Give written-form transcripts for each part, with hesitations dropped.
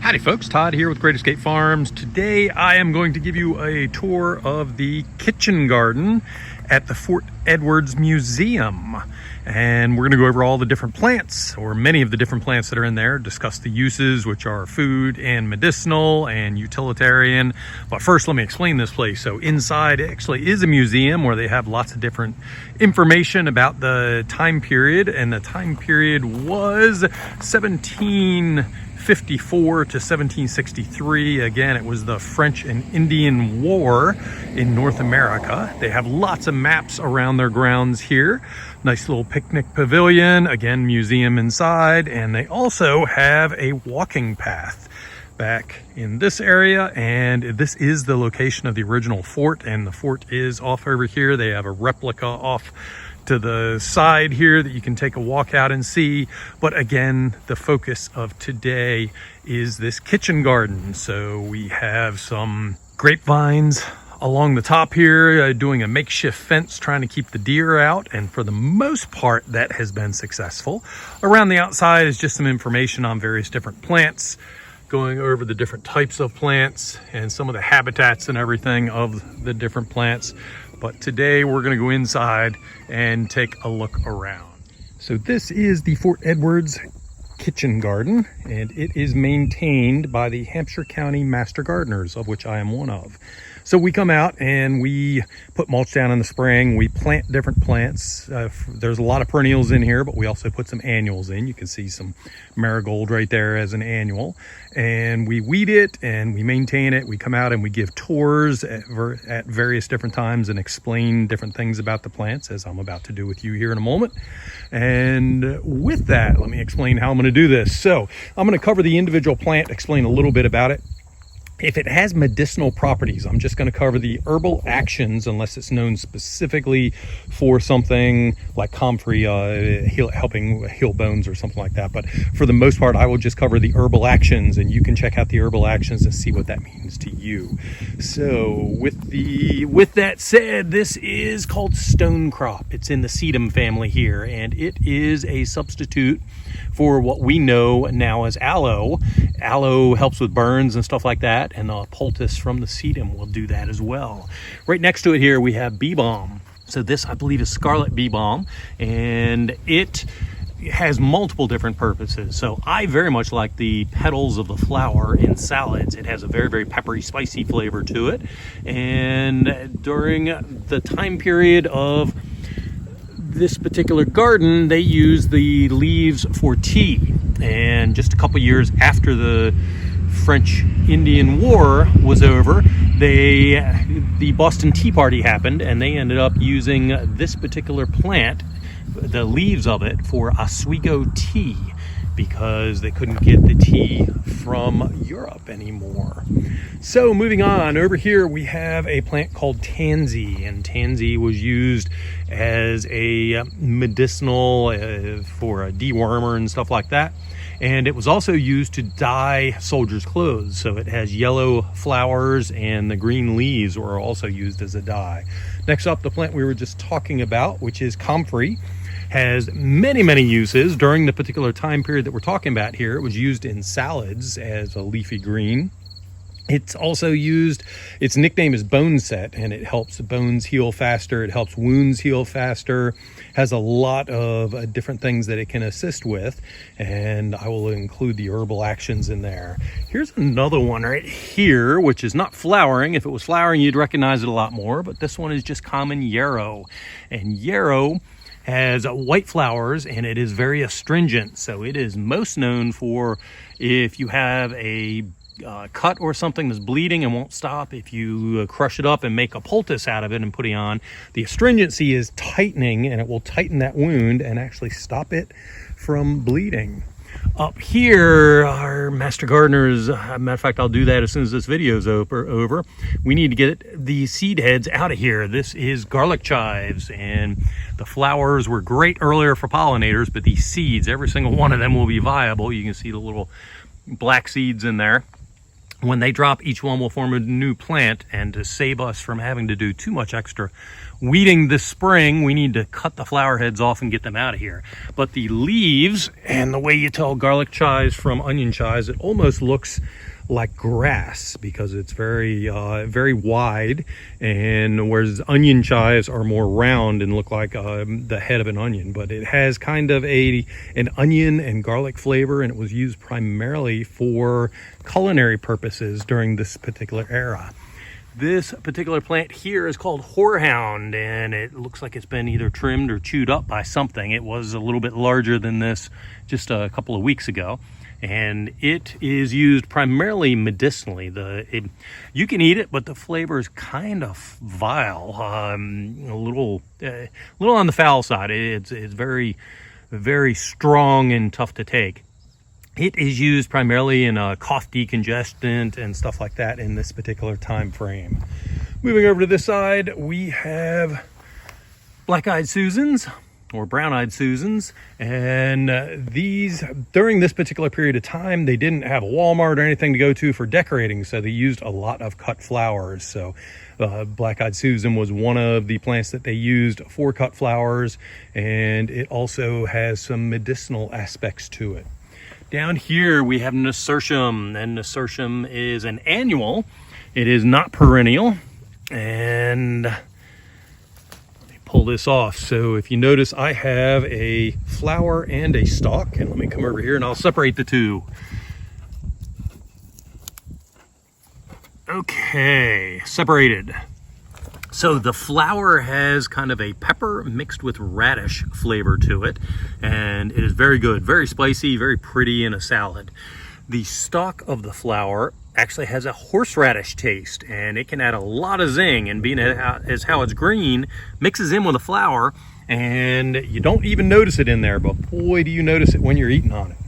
Howdy folks, Todd here with Great Escape Farms. Today I am going to give you a tour of the kitchen garden at the Fort Edwards Museum. And we're going to go over all the different plants, or many of the different plants that are in there, discuss the uses, which are food and medicinal and utilitarian. But first, let me explain this place. So inside actually is a museum where they have lots of different information about the time period. And the time period was 1754 to 1763. Again, it was the French and Indian War in North America. They have lots of maps around their grounds here. Nice little picnic pavilion, again, museum inside, and they also have a walking path back in this area, and this is the location of the original fort, and the fort is off over here. They have a replica off to the side here that you can take a walk out and see. But again, the focus of today is this kitchen garden. So we have some grapevines along the top here, doing a makeshift fence, trying to keep the deer out. And for the most part, that has been successful. Around the outside is just some information on various different plants, going over the different types of plants and some of the habitats and everything of the different plants. But today we're going to go inside and take a look around. So this is the Fort Edwards kitchen garden, and it is maintained by the Hampshire County Master Gardeners, of which I am one of. So we come out and we put mulch down in the spring. We plant different plants. There's a lot of perennials in here, but we also put some annuals in. You can see some marigold right there as an annual. And we weed it and we maintain it. We come out and we give tours at various different times and explain different things about the plants, as I'm about to do with you here in a moment. And with that, let me explain how I'm going to do this. So I'm going to cover the individual plant, explain a little bit about it. If it has medicinal properties, I'm just going to cover the herbal actions, unless it's known specifically for something like Comfrey, helping heal bones or something like that. But for the most part, I will just cover the herbal actions, and you can check out the herbal actions and see what that means to you. So with that said, this is called stone crop. It's in the sedum family here, and it is a substitute for what we know now as aloe. Aloe helps with burns and stuff like that, and the poultice from the sedum will do that as well. Right next to it here we have bee balm. So this, I believe, is scarlet bee balm, and it has multiple different purposes. So I very much like the petals of the flower in salads. It has a very, very peppery, spicy flavor to it. And during the time period of this particular garden, they use the leaves for tea. And just a couple years after the French-Indian War was over, the Boston Tea Party happened, and they ended up using this particular plant, the leaves of it, for Oswego tea, because they couldn't get the tea from Europe anymore. So moving on, over here we have a plant called Tansy, and Tansy was used as a medicinal for a dewormer and stuff like that. And it was also used to dye soldiers' clothes. So it has yellow flowers, and the green leaves were also used as a dye. Next up, the plant we were just talking about, which is Comfrey, has many, many uses. During the particular time period that we're talking about here, it was used in salads as a leafy green. It's also used, its nickname is bone set, and it helps bones heal faster. It helps wounds heal faster. Has a lot of different things that it can assist with, and I will include the herbal actions in there. Here's another one right here, which is not flowering. If it was flowering, you'd recognize it a lot more, but this one is just common yarrow. And yarrow has white flowers, and it is very astringent. So it is most known for if you have a cut or something that's bleeding and won't stop. If you crush it up and make a poultice out of it and put it on, the astringency is tightening, and it will tighten that wound and actually stop it from bleeding. Up here, our master gardeners, matter of fact, I'll do that as soon as this video is over. We need to get the seed heads out of here. This is garlic chives, and the flowers were great earlier for pollinators, but these seeds, every single one of them will be viable. You can see the little black seeds in there. When they drop, each one will form a new plant, and to save us from having to do too much extra weeding this spring, we need to cut the flower heads off and get them out of here. But the leaves, and the way you tell garlic chives from onion chives, it almost looks like grass because it's very wide, and whereas onion chives are more round and look like the head of an onion. But it has kind of an onion and garlic flavor, and it was used primarily for culinary purposes during this particular era. This particular plant here is called Horehound, and it looks like it's been either trimmed or chewed up by something. It was a little bit larger than this just a couple of weeks ago, and it is used primarily medicinally. You can eat it, but the flavor is kind of vile, a little on the foul side. It's very, very strong and tough to take. It is used primarily in a cough decongestant and stuff like that in this particular time frame. Moving over to this side, we have black-eyed Susans or brown-eyed Susans, and these, during this particular period of time, they didn't have a Walmart or anything to go to for decorating, so they used a lot of cut flowers. So black-eyed Susan was one of the plants that they used for cut flowers, and it also has some medicinal aspects to it. Down here we have Nasturtium, and Nasturtium is an annual. It is not perennial, and let me pull this off. So if you notice, I have a flower and a stalk, and let me come over here and I'll separate the two. Okay, separated. So the flower has kind of a pepper mixed with radish flavor to it, and it is very good, very spicy, very pretty in a salad. The stalk of the flower actually has a horseradish taste, and it can add a lot of zing, and being as how it's green, mixes in with the flour, and you don't even notice it in there, but boy do you notice it when you're eating on it.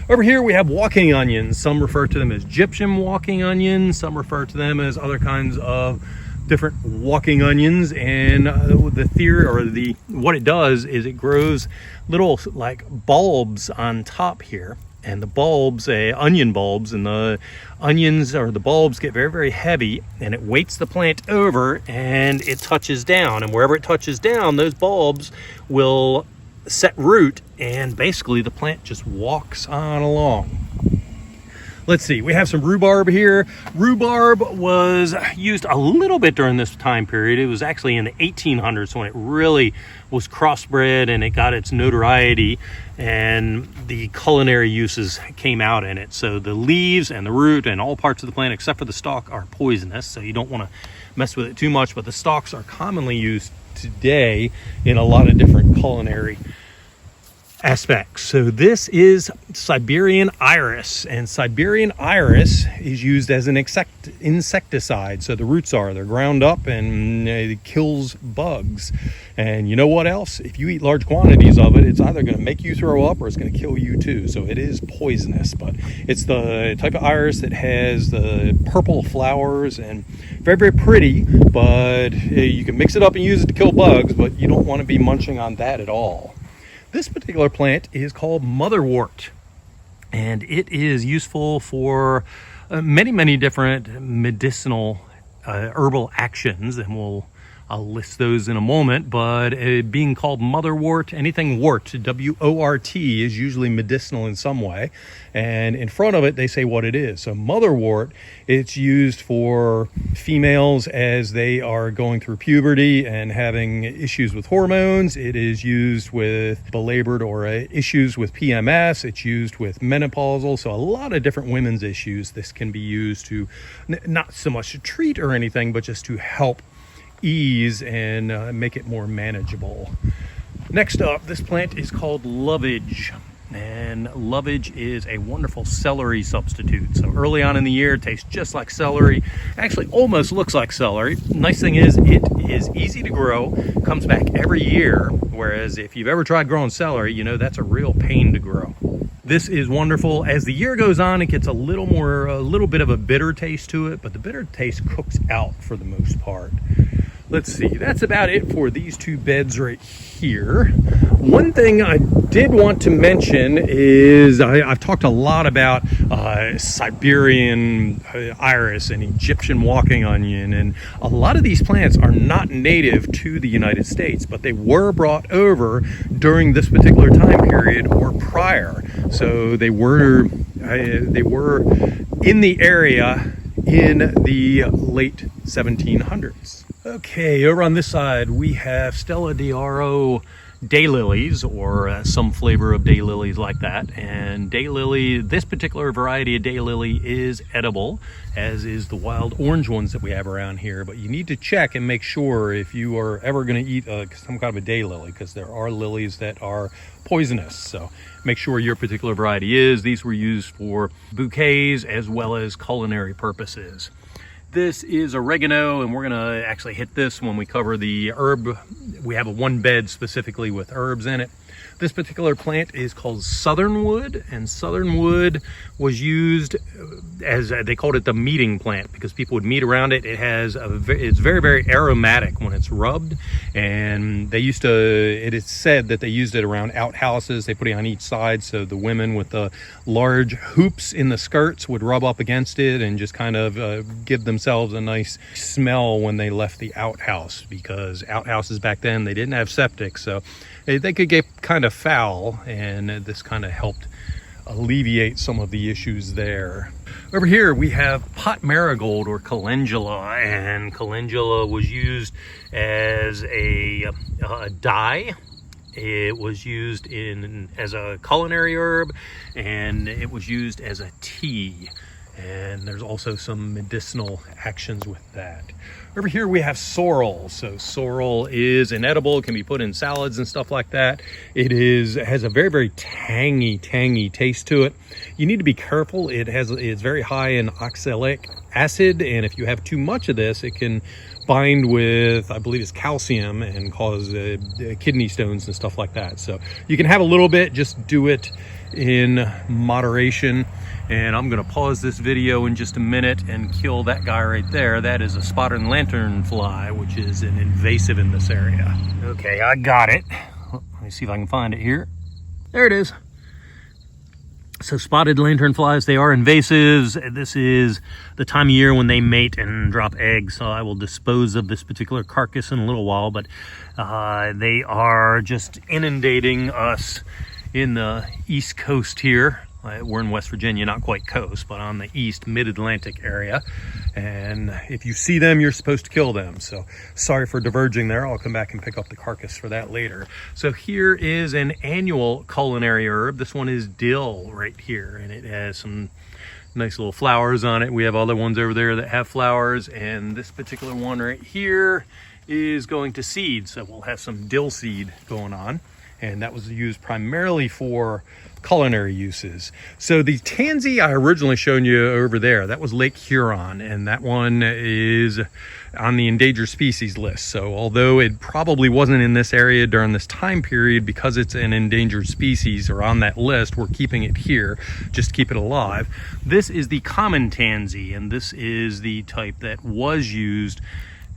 Over here we have walking onions. Some refer to them as Egyptian walking onions, some refer to them as other kinds of different walking onions, and the theory, or what it does is it grows little like bulbs on top here, and the bulbs, onion bulbs, and the onions or the bulbs get very, very heavy, and it weights the plant over and it touches down, and wherever it touches down, those bulbs will set root, and basically the plant just walks on along. Let's see, we have some rhubarb here. Rhubarb was used a little bit during this time period. It was actually in the 1800s when it really was crossbred and it got its notoriety, and the culinary uses came out in it. So the leaves and the root and all parts of the plant except for the stalk are poisonous, so you don't want to mess with it too much, but the stalks are commonly used today in a lot of different culinary aspects. So this is Siberian iris, and Siberian iris is used as an insecticide. So the roots they're ground up, and it kills bugs. And you know what else? If you eat large quantities of it, it's either going to make you throw up or it's going to kill you too. So it is poisonous, but it's the type of iris that has the purple flowers and very, very pretty, but you can mix it up and use it to kill bugs, but you don't want to be munching on that at all. This particular plant is called motherwort, and it is useful for many, many different medicinal herbal actions, and I'll list those in a moment. But being called motherwort, anything wort, W-O-R-T, is usually medicinal in some way, and in front of it they say what it is. So motherwort, it's used for females as they are going through puberty and having issues with hormones. It is used with belabored or issues with PMS. It's used with menopausal, so a lot of different women's issues. This can be used to not so much to treat or anything, but just to help ease and make it more manageable. Next up, this plant is called Lovage, and Lovage is a wonderful celery substitute. So early on in the year, it tastes just like celery, actually almost looks like celery. Nice thing is it is easy to grow, comes back every year, whereas if you've ever tried growing celery, you know that's a real pain to grow. This is wonderful. As the year goes on, it gets a little bit of a bitter taste to it, but the bitter taste cooks out for the most part. let's see, that's about it for these two beds right here. One thing I did want to mention is I've talked a lot about Siberian iris and Egyptian walking onion, and a lot of these plants are not native to the United States, but they were brought over during this particular time period or prior. So they were in the area in the late 1700s. Okay, over on this side we have Stella de Yarrow daylilies, or some flavor of daylilies like that. And daylily, this particular variety of daylily is edible, as is the wild orange ones that we have around here. But you need to check and make sure if you are ever going to eat some kind of a daylily, because there are lilies that are poisonous. So make sure your particular variety is. These were used for bouquets as well as culinary purposes. This is oregano, and we're going to actually hit this when we cover the herb. We have a one bed specifically with herbs in it. This particular plant is called Southernwood, and Southernwood was used as, they called it the meeting plant, because people would meet around it. It's very, very aromatic when it's rubbed, and it is said that they used it around outhouses. They put it on each side, so the women with the large hoops in the skirts would rub up against it and just kind of give themselves a nice smell when they left the outhouse, because outhouses back then, they didn't have septic, so they could get kind of foul, and this kind of helped alleviate some of the issues there. Over here we have pot marigold, or calendula, and calendula was used as a dye. It was used as a culinary herb, and it was used as a tea. And there's also some medicinal actions with that. Over here we have sorrel. So sorrel is an edible, can be put in salads and stuff like that. It has a very, very tangy taste to it. You need to be careful. It's very high in oxalic acid, and if you have too much of this, it can bind with, I believe it's calcium, and cause kidney stones and stuff like that. So you can have a little bit, just do it in moderation. And I'm going to pause this video in just a minute and kill that guy right there. That is a spotted lanternfly, which is an invasive in this area. Okay, I got it. Let me see if I can find it here. There it is. So spotted lanternflies, they are invasives. This is the time of year when they mate and drop eggs. So I will dispose of this particular carcass in a little while, but they are just inundating us in the East Coast here. We're in West Virginia, not quite coast, but on the east mid-Atlantic area. And if you see them, you're supposed to kill them. So sorry for diverging there. I'll come back and pick up the carcass for that later. So here is an annual culinary herb. This one is dill right here, and it has some nice little flowers on it. We have other ones over there that have flowers, and this particular one right here is going to seed. So we'll have some dill seed going on. And that was used primarily for culinary uses. So the tansy I originally shown you over there, that was Lake Huron, and that one is on the endangered species list. So although it probably wasn't in this area during this time period, because it's an endangered species or on that list, we're keeping it here just to keep it alive. This is the common tansy, and this is the type that was used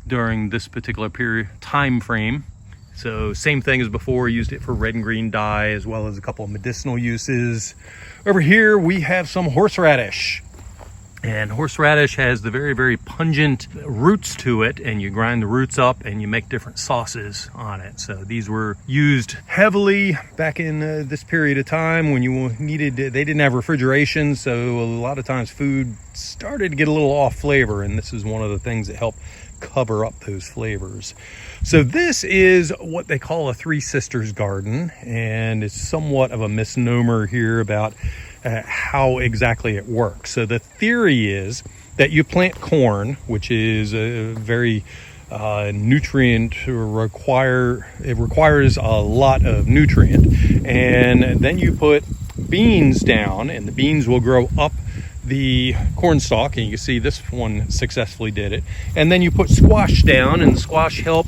during this particular time frame. So same thing as before, used it for red and green dye, as well as a couple of medicinal uses. Over here we have some horseradish. And horseradish has the very, very pungent roots to it, and you grind the roots up and you make different sauces on it. So these were used heavily back in this period of time when you needed, they didn't have refrigeration, so a lot of times food started to get a little off flavor, and this is one of the things that helped cover up those flavors. So this is what they call a Three Sisters garden, and it's somewhat of a misnomer here about how exactly it works. So the theory is that you plant corn, which is a very nutrient it requires a lot of nutrient, and then you put beans down, and the beans will grow up the corn stalk, and you can see this one successfully did it. And then you put squash down, and the squash help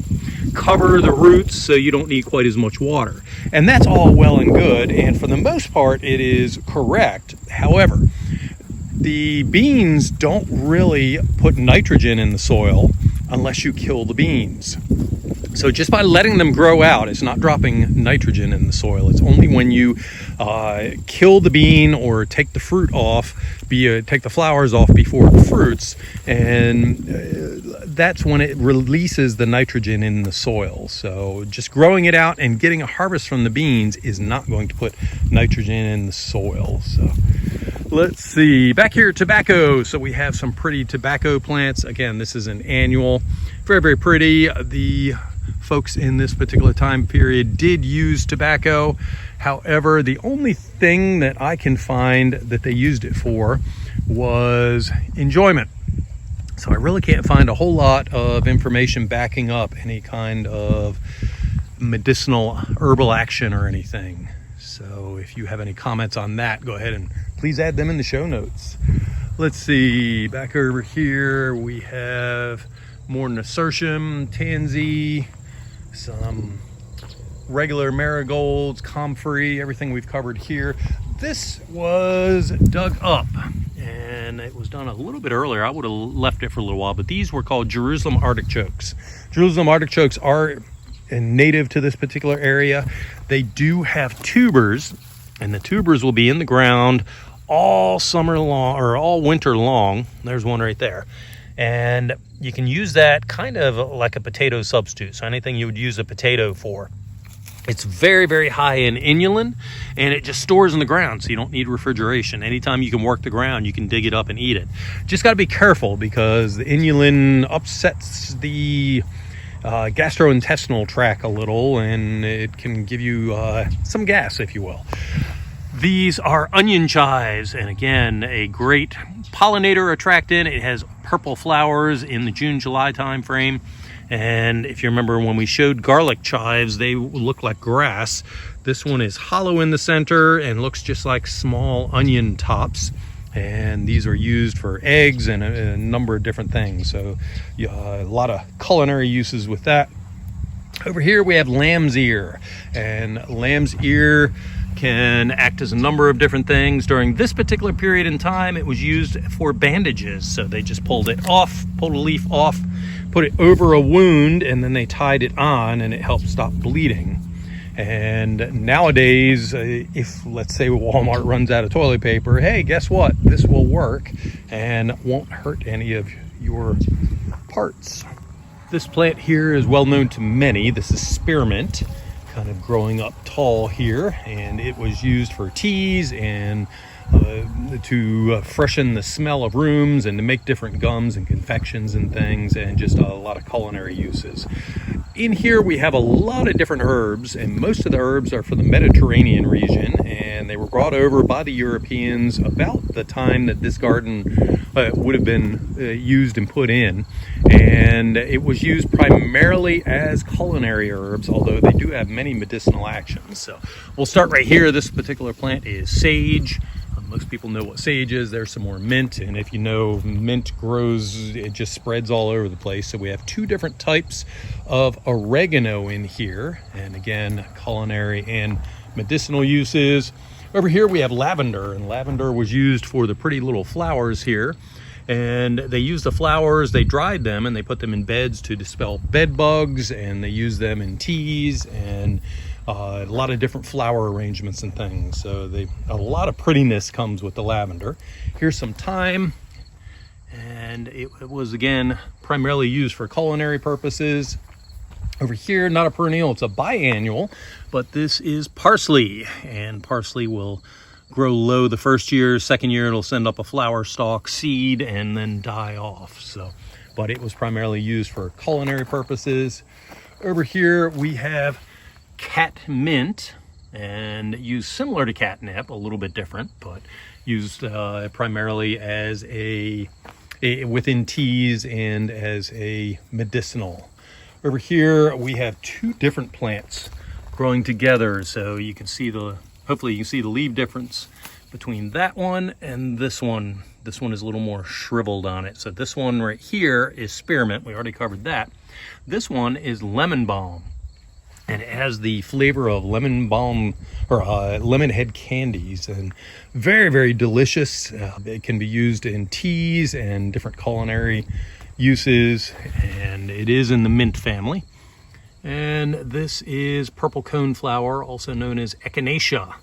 cover the roots so you don't need quite as much water. And that's all well and good, and for the most part it is correct. However, the beans don't really put nitrogen in the soil unless you kill the beans. So just by letting them grow out, it's not dropping nitrogen in the soil. It's only when you kill the bean or take the fruit off, take the flowers off before it fruits, and that's when it releases the nitrogen in the soil. So just growing it out and getting a harvest from the beans is not going to put nitrogen in the soil. So let's see, back here, tobacco. So we have some pretty tobacco plants. Again, this is an annual, very, very pretty. The folks in this particular time period did use tobacco. However, the only thing that I can find that they used it for was enjoyment. So I really can't find a whole lot of information backing up any kind of medicinal herbal action or anything. So if you have any comments on that, go ahead and please add them in the show notes. Let's see, back over here we have more Nasturtium, Tansy, some regular marigolds, Comfrey, everything we've covered here. This was dug up and it was done a little bit earlier. I would have left it for a little while, but these were called Jerusalem artichokes. Jerusalem artichokes are native to this particular area. They do have tubers, and the tubers will be in the ground all summer long or all winter long. There's one right there. And you can use that kind of like a potato substitute. So anything you would use a potato for. It's very, very high in inulin, and it just stores in the ground, so you don't need refrigeration. Anytime you can work the ground, you can dig it up and eat it. Just got to be careful because the inulin upsets the gastrointestinal tract a little, and it can give you some gas, if you will. These are onion chives, and again, a great pollinator attractant. It has purple flowers in the June-July time frame. And if you remember when we showed garlic chives, they look like grass. This one is hollow in the center and looks just like small onion tops. And these are used for eggs and a number of different things. So a lot of culinary uses with that. Over here we have lamb's ear, and lamb's ear can act as a number of different things. During this particular period in time, it was used for bandages. So they just pulled it off, pulled a leaf off, put it over a wound, and then they tied it on, and it helped stop bleeding. And nowadays, if let's say Walmart runs out of toilet paper, hey, guess what? This will work and won't hurt any of your parts. This plant here is well known to many. This is spearmint, kind of growing up tall here, and it was used for teas and to freshen the smell of rooms and to make different gums and confections and things, and just a lot of culinary uses. In here we have a lot of different herbs, and most of the herbs are from the Mediterranean region, and they were brought over by the Europeans about the time that this garden would have been used and put in. And it was used primarily as culinary herbs, although they do have many medicinal actions. So we'll start right here. This particular plant is sage. Most people know what sage is. There's some more mint, and if you know, mint grows, it just spreads all over the place. So we have two different types of oregano in here, and again, culinary and medicinal uses. Over here we have lavender, and lavender was used for the pretty little flowers here. And they used the flowers, they dried them, and they put them in beds to dispel bed bugs, and they use them in teas and a lot of different flower arrangements and things. So a lot of prettiness comes with the lavender. Here's some thyme, and it was again primarily used for culinary purposes. Over here, not a perennial, it's a biannual, but this is parsley, and parsley will grow low the first year. Second year it'll send up a flower stalk, seed, and then die off. So, but it was primarily used for culinary purposes. Over here we have catmint, and used similar to catnip, a little bit different, but used primarily as within teas and as a medicinal. Over here we have two different plants growing together, so you can see hopefully you can see the leaf difference between that one and this one. This one is a little more shriveled on it. So this one right here is spearmint. We already covered that. This one is lemon balm, and it has the flavor of lemon balm or lemon head candies, and very, very delicious. It can be used in teas and different culinary uses, and it is in the mint family. And this is purple coneflower, also known as Echinacea.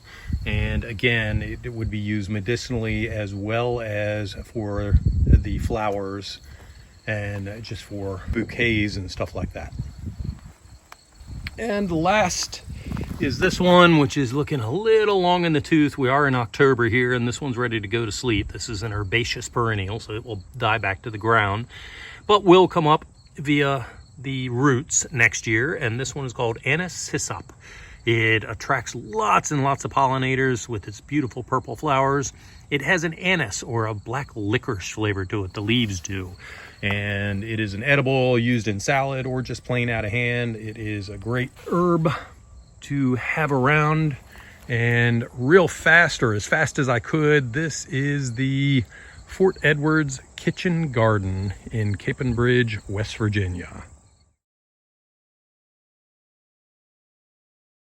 And again, it would be used medicinally as well as for the flowers and just for bouquets and stuff like that. And last is this one, which is looking a little long in the tooth. We are in October here, and this one's ready to go to sleep. This is an herbaceous perennial, so it will die back to the ground, but will come up via the roots next year. And this one is called Anise Hyssop. It attracts lots and lots of pollinators with its beautiful purple flowers. It has an anise or a black licorice flavor to it, the leaves do. And it is an edible, used in salad or just plain out of hand. It is a great herb to have around. And real fast, or as fast as I could, this is the Fort Edwards Kitchen Garden in Capon Bridge, West Virginia.